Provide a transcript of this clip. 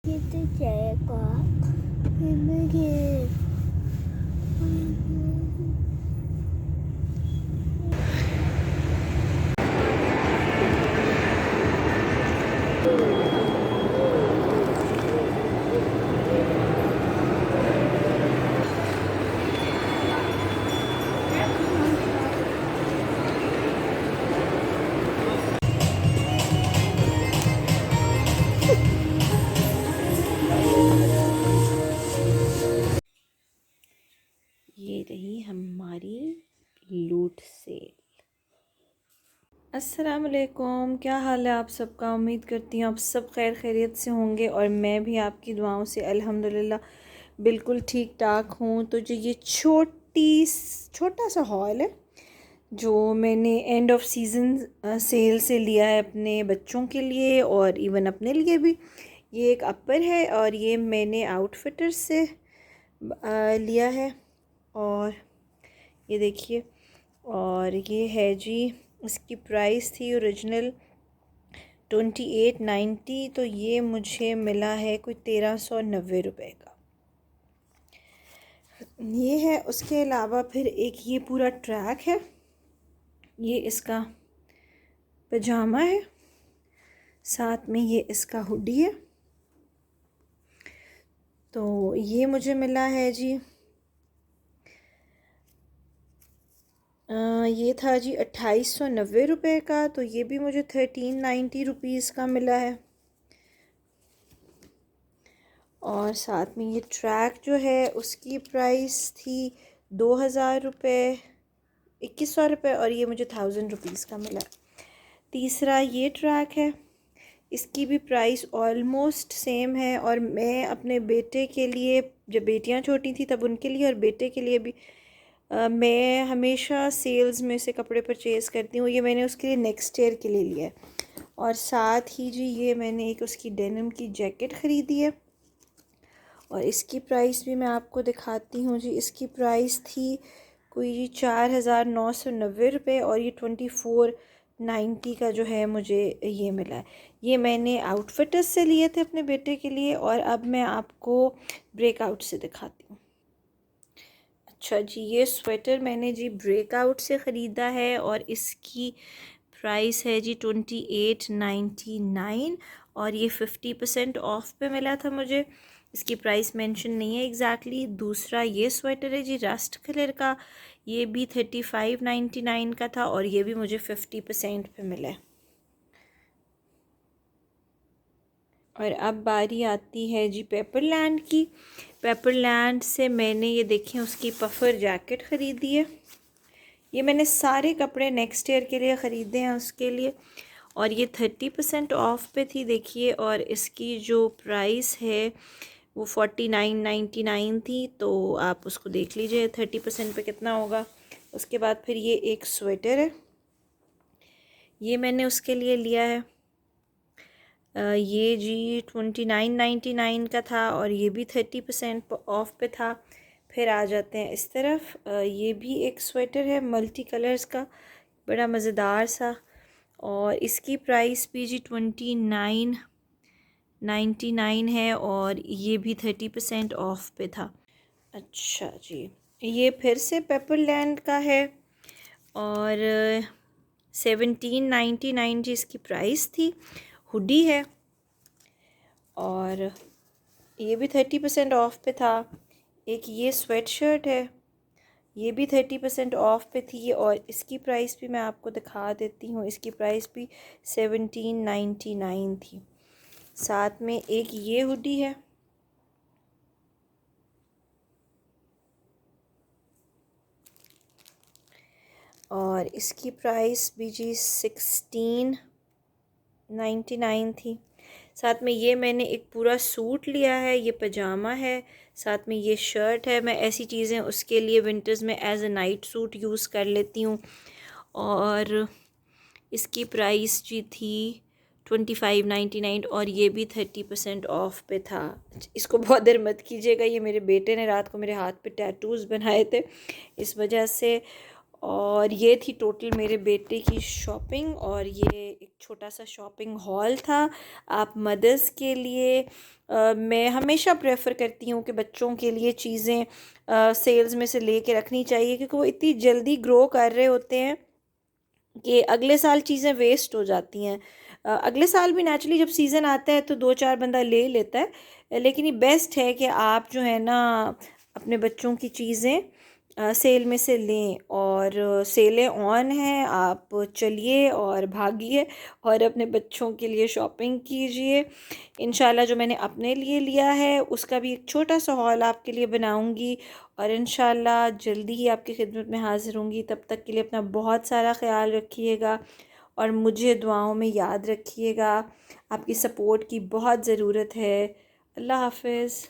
Kita cakap begini. ये रही हमारी लूट सेल। अस्सलाम वालेकुम, क्या हाल है आप सबका। उम्मीद करती हूँ आप सब खैर खैरियत से होंगे और मैं भी आपकी दुआओं से अल्हम्दुलिल्लाह बिल्कुल ठीक ठाक हूँ। तो जो ये छोटा सा हॉल है जो मैंने एंड ऑफ सीज़न सेल से लिया है अपने बच्चों के लिए और इवन अपने लिए भी। ये एक अपर है और ये मैंने आउटफिटर से लिया है। और ये देखिए, और ये है जी, इसकी प्राइस थी ओरिजिनल 2890, तो ये मुझे मिला है कोई 1390 रुपये का। ये है। उसके अलावा फिर एक ये पूरा ट्रैक है, ये इसका पजामा है, साथ में ये इसका हुडी है। तो ये मुझे मिला है जी, ये था जी 2890 रुपये का। तो ये भी मुझे 1390 रुपीज़ का मिला है। और साथ में ये ट्रैक जो है उसकी प्राइस थी 2000 रुपये, 2100 रुपये, और ये मुझे 1000 रुपीज़ का मिला। तीसरा ये ट्रैक है, इसकी भी प्राइस ऑलमोस्ट सेम है। और मैं अपने बेटे के लिए, जब बेटियां छोटी थी तब उनके लिए और बेटे के लिए भी मैं हमेशा सेल्स में से कपड़े परचेज़ करती हूँ। ये मैंने उसके लिए नेक्स्ट ईयर के लिए लिया है। और साथ ही जी ये मैंने एक उसकी डेनिम की जैकेट ख़रीदी है और इसकी प्राइस भी मैं आपको दिखाती हूँ जी। इसकी प्राइस थी कोई जी 4990 रुपये और ये 2490 का जो है मुझे ये मिला है। ये मैंने आउटफिटर्स से लिए थे अपने बेटे के लिए। और अब मैं आपको ब्रेकआउट से दिखाती हूँ। अच्छा जी, ये स्वेटर मैंने जी ब्रेकआउट से ख़रीदा है और इसकी प्राइस है जी 2899 और ये 50% ऑफ पे मिला था मुझे। इसकी प्राइस मेंशन नहीं है एग्जैक्टली। दूसरा ये स्वेटर है जी रस्ट कलर का, ये भी 3599 का था और ये भी मुझे 50% पे मिला है। और अब बारी आती है जी पेपरलैंड की। पेपरलैंड से मैंने ये देखें उसकी पफ़र जैकेट ख़रीदी है। ये मैंने सारे कपड़े नेक्स्ट ईयर के लिए ख़रीदे हैं उसके लिए और ये 30% ऑफ पे थी देखिए। और इसकी जो प्राइस है वो 4999 थी, तो आप उसको देख लीजिए 30% पे कितना होगा। उसके बाद फिर ये एक स्वेटर है, ये मैंने उसके लिए लिया है। ये जी 2999 का था और ये भी 30% ऑफ पे था। फिर आ जाते हैं इस तरफ, ये भी एक स्वेटर है मल्टी कलर्स का, बड़ा मज़ेदार सा, और इसकी प्राइस भी जी 2999 है और ये भी 30% ऑफ पे था। अच्छा जी, ये फिर से पेपरलैंड का है और 1799 जी इसकी प्राइस थी। हुडी है और ये भी 30% ऑफ पे था। एक ये स्वेट शर्ट है, ये भी 30% ऑफ पे थी और इसकी प्राइस भी मैं आपको दिखा देती हूँ। इसकी प्राइस भी 1799 थी। साथ में एक ये हुडी है, और इसकी प्राइस भी जी 1699 थी। साथ में ये मैंने एक पूरा सूट लिया है, ये पजामा है, साथ में ये शर्ट है। मैं ऐसी चीज़ें उसके लिए विंटर्स में as a night suit use कर लेती हूँ। और इसकी प्राइस जी थी 2599 और ये भी 30% ऑफ पे था। इसको बहुत देर मत कीजिएगा, ये मेरे बेटे ने रात को मेरे हाथ पे टैटूज़ बनाए थे इस वजह से। और ये थी टोटल मेरे बेटे की शॉपिंग, और ये एक छोटा सा शॉपिंग हॉल था। आप मदर्स के लिए मैं हमेशा प्रेफर करती हूँ कि बच्चों के लिए चीज़ें सेल्स में से लेके रखनी चाहिए, क्योंकि वो इतनी जल्दी ग्रो कर रहे होते हैं कि अगले साल चीज़ें वेस्ट हो जाती हैं। अगले साल भी नेचुरली जब सीज़न आता है तो दो चार बंदा ले लेता है, लेकिन ये बेस्ट है कि आप जो है ना अपने बच्चों की चीज़ें सेल में से लें। और सेलें ऑन हैं, आप चलिए और भागिए और अपने बच्चों के लिए शॉपिंग कीजिए। इंशाल्लाह जो मैंने अपने लिए लिया है उसका भी एक छोटा सा हॉल आपके लिए बनाऊंगी, और इंशाल्लाह जल्दी ही आपकी खिदमत में हाज़िर होंगी। तब तक के लिए अपना बहुत सारा ख्याल रखिएगा और मुझे दुआओं में याद रखिएगा। आपकी सपोर्ट की बहुत ज़रूरत है। अल्लाह हाफ़िज़।